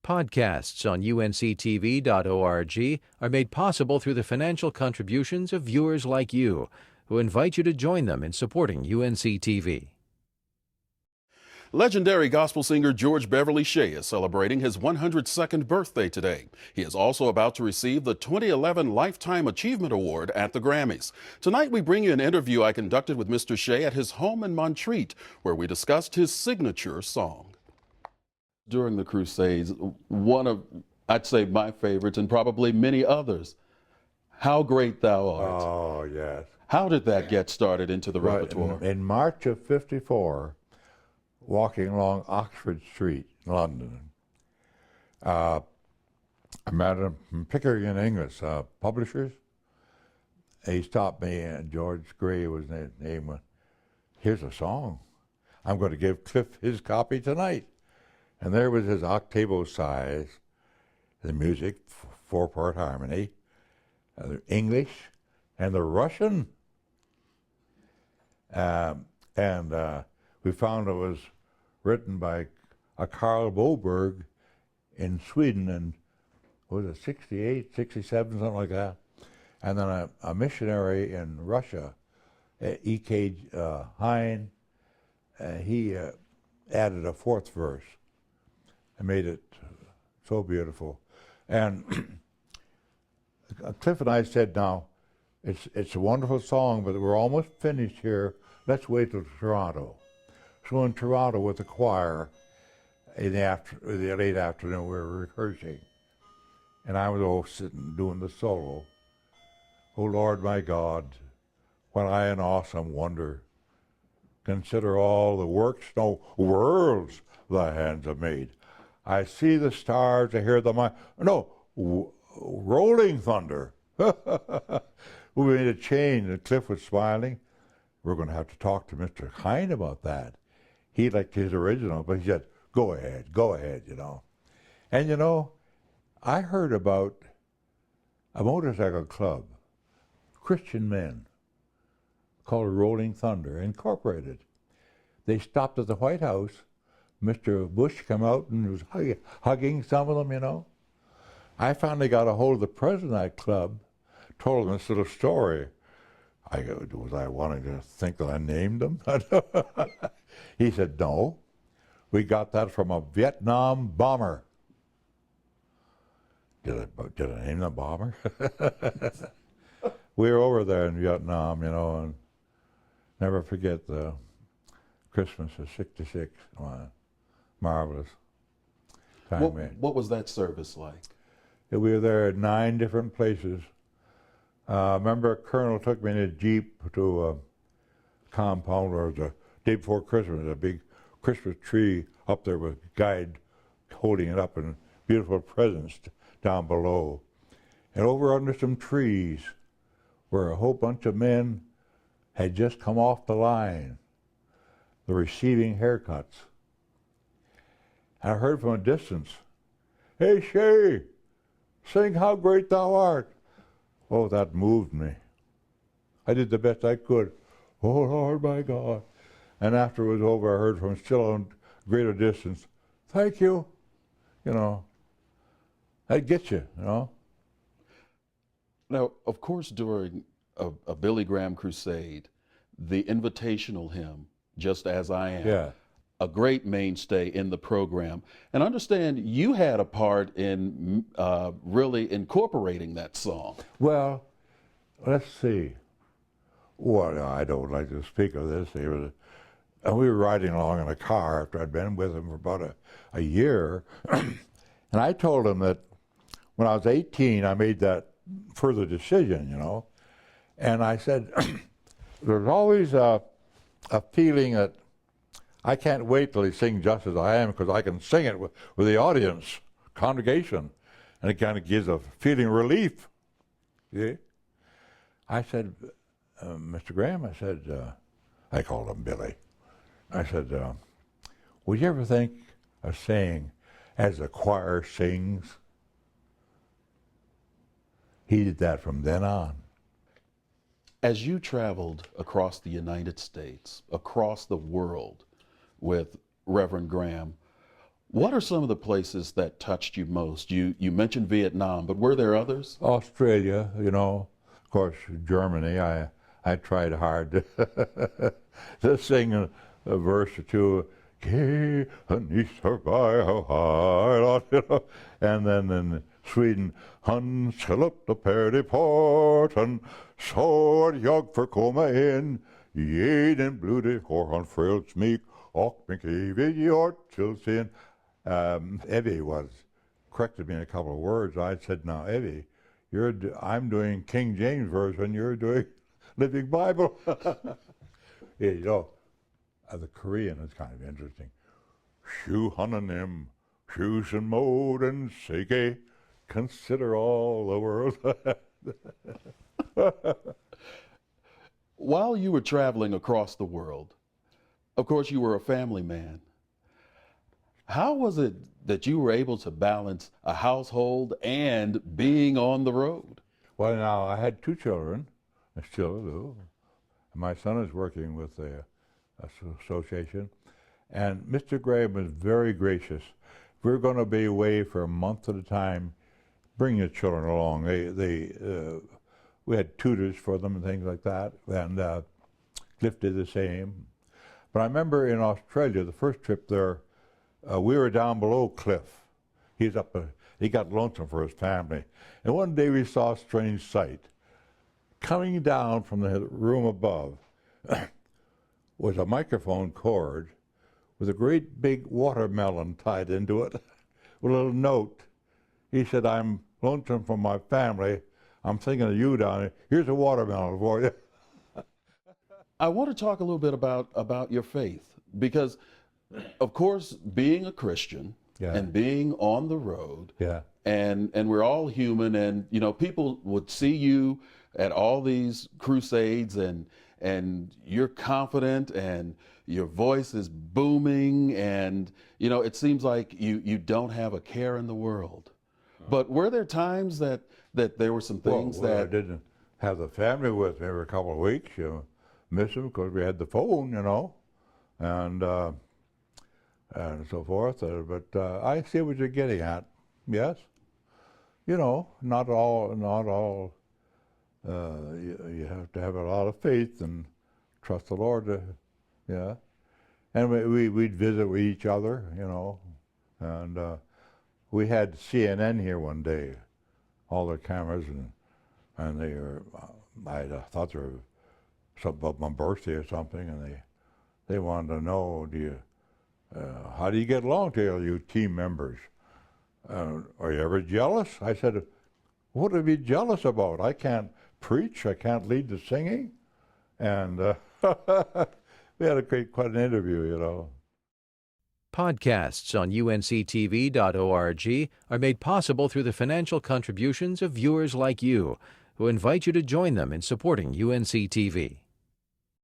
Podcasts on UNC-TV.org are made possible through the financial contributions of viewers like you, who invite you to join them in supporting UNC-TV. Legendary gospel singer George Beverly Shea is celebrating his 102nd birthday today. He is also about to receive the 2011 Lifetime Achievement Award at the Grammys. Tonight we bring you an interview I conducted with Mr. Shea at his home in Montreat, where we discussed his signature song. During the Crusades, one of, I'd say, my favorites, and probably many others, How Great Thou Art. Oh, yes. How did that get started into the repertoire? In March of '54, walking along Oxford Street, London, I met him from Pickering and Inglis, publishers. He stopped me, and George Gray was his name. Here's a song. I'm going to give Cliff his copy tonight. And there was his octavo size, the music, four-part harmony, the English, and the Russian. We found it was written by a Karl Boberg in Sweden in, was it 68, 67, something like that. And then a missionary in Russia, E.K. Hein, he added a fourth verse and made it so beautiful. And Cliff and I said, now, it's a wonderful song, but we're almost finished here. Let's wait till Toronto. So in Toronto with the choir, in the late afternoon, we were rehearsing. And I was sitting doing the solo. Oh Lord my God, what I an awesome wonder. Consider all the works, no worlds thy hands have made. I see the stars, I hear the rolling thunder. We made a change, and Cliff was smiling. We're going to have to talk to Mr. Hein about that. He liked his original, but he said, go ahead, you know. And you know, I heard about a motorcycle club, Christian men, called Rolling Thunder, Incorporated. They stopped at the White House. Mr. Bush came out and was hugging some of them, you know. I finally got a hold of the president of that club, told him this little story. Was I wanting to think that I named them? He said, no, we got that from a Vietnam bomber. Did I name the bomber? We were over there in Vietnam, you know, and never forget the Christmas of '66. Marvelous time. What was that service like? We were there at 9 different places. Remember, a colonel took me in a Jeep to a compound where the day before Christmas, a big Christmas tree up there with a guide holding it up and beautiful presents down below. And over under some trees where a whole bunch of men had just come off the line. They're receiving haircuts. I heard from a distance, hey Shea, sing How Great Thou Art. Oh, that moved me. I did the best I could. Oh, Lord, my God. And after it was over, I heard from still on greater distance, thank you. You know, that gets you, you know. Now, of course, during a Billy Graham crusade, the invitational hymn, Just As I Am, yeah, a great mainstay in the program. And understand you had a part in really incorporating that song. Well, let's see. Well, I don't like to speak of this. We were riding along in a car after I'd been with him for about a year. And I told him that when I was 18, I made that further decision, you know. And I said, there's always a feeling that I can't wait till he sings Just As I Am, because I can sing it with the audience, congregation, and it kind of gives a feeling of relief. See? I said, Mr. Graham, I said, I called him Billy. I said, would you ever think of saying, as the choir sings? He did that from then on. As you traveled across the United States, across the world with Reverend Graham, What are some of the places that touched you most? You mentioned Vietnam, but were there others? Australia, of course, Germany. I tried hard to sing a verse or two. And then in Sweden, han skall upp the perdy porten, så jag får komma in, ge den blodig hår han frälst mig, och mycket vid gjort till sin. Evie corrected me in a couple of words. I said, now, Evie, I'm doing King James Version, you're doing Living Bible. Yeah, the Korean is kind of interesting. Shu hananim, shusen moden seke, consider all the world. While you were traveling across the world, of course, you were a family man. How was it that you were able to balance a household and being on the road? Well, now, I had 2 children. I still do. My son is working with the association. And Mr. Graham was very gracious. We're going to be away for a month at a time. Bring your children along. We had tutors for them and things like that. And Cliff did the same. But I remember in Australia, the first trip there, we were down below Cliff. He's up. He got lonesome for his family. And one day we saw a strange sight. Coming down from the room above was a microphone cord with a great big watermelon tied into it with a little note. He said, I'm lonesome for my family. I'm thinking of you down here. Here's a watermelon for you. I want to talk a little bit about your faith, because, of course, being a Christian and being on the road, and we're all human, and people would see you at all these crusades, and you're confident, and your voice is booming, and it seems like you don't have a care in the world. But were there times that there were some things that that I didn't have the family with me every couple of weeks? Miss them because we had the phone, and so forth. But I see what you're getting at. Yes, not all. You have to have a lot of faith and trust the Lord. And we'd visit with each other, and we had CNN here one day, all their cameras, and they were. I thought they were something about my birthday or something, and they wanted to know, how do you get along to you team members? Are you ever jealous? I said, what to be jealous about? I can't preach. I can't lead the singing. And we had quite an interview, Podcasts on UNC-TV.org are made possible through the financial contributions of viewers like you, who invite you to join them in supporting UNC-TV.